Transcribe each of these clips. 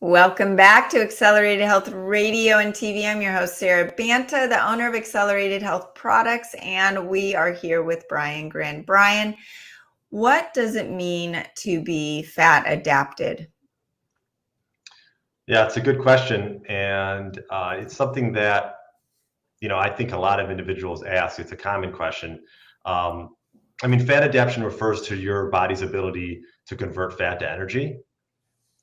Welcome back to Accelerated Health Radio and TV. I'm your host, Sarah Banta, the owner of Accelerated Health Products, and we are here with Brian Grin. Brian, what does it mean to be fat adapted? Yeah, it's a good question, and it's something that I think a lot of individuals ask. It's a common question. Um, Fat adaptation refers to your body's ability to convert fat to energy.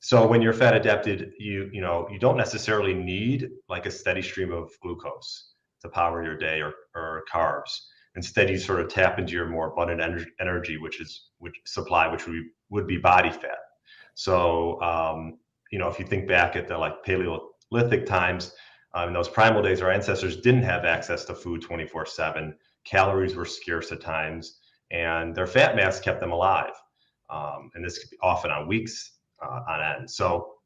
So when you're fat adapted, you don't necessarily need like a steady stream of glucose to power your day or carbs. Instead, you sort of tap into your more abundant energy, which would be body fat. So if you think back at the like Paleolithic times, in those primal days, our ancestors didn't have access to food 24/7. Calories were scarce at times, and their fat mass kept them alive. And this could be often on weeks on end. So,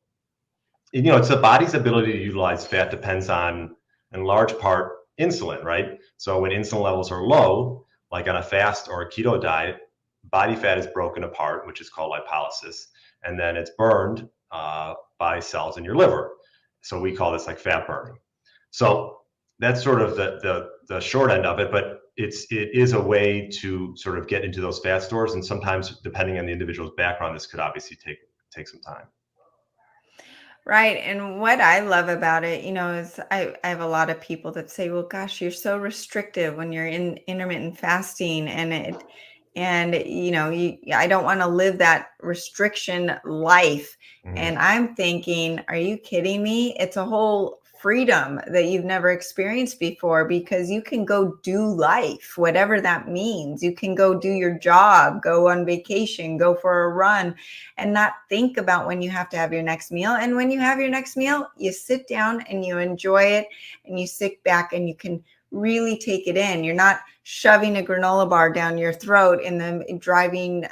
it's the body's ability to utilize fat depends on, in large part, insulin, right? So when insulin levels are low, like on a fast or a keto diet, body fat is broken apart, which is called lipolysis, and then it's burned by cells in your liver. So we call this like fat burning. So that's sort of the short end of it, but it is a way to sort of get into those fat stores, and sometimes, depending on the individual's background, this could obviously take some time. Right. And what I love about it, is I have a lot of people that say, well, gosh, you're so restrictive when you're in intermittent fasting I don't want to live that restriction life. Mhm. And I'm thinking, are you kidding me? It's a whole freedom that you've never experienced before because you can go do life, whatever that means. You can go do your job, go on vacation, go for a run, and not think about when you have to have your next meal. And when you have your next meal, you sit down and you enjoy it and you sit back and you can really take it in. You're not shoving a granola bar down your throat in the driving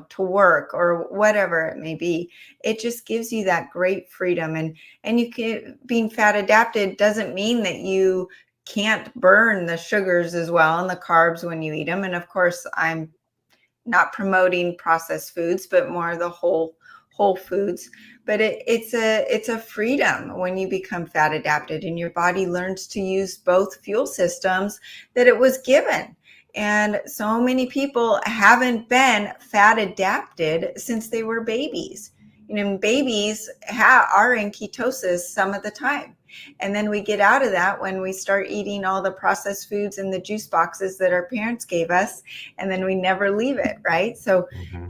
to work or whatever it may be. It just gives you that great freedom. And you can, being fat adapted doesn't mean that you can't burn the sugars as well and the carbs when you eat them. And of course, I'm not promoting processed foods, but more the whole foods. But it's a freedom when you become fat adapted and your body learns to use both fuel systems that it was given. And so many people haven't been fat adapted since they were babies. Babies are in ketosis some of the time. And then we get out of that when we start eating all the processed foods and the juice boxes that our parents gave us, and then we never leave it, right? So Mhm.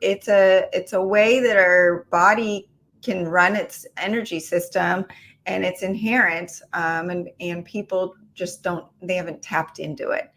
it's a way that our body can run its energy system, and it's inherent, and people just they haven't tapped into it.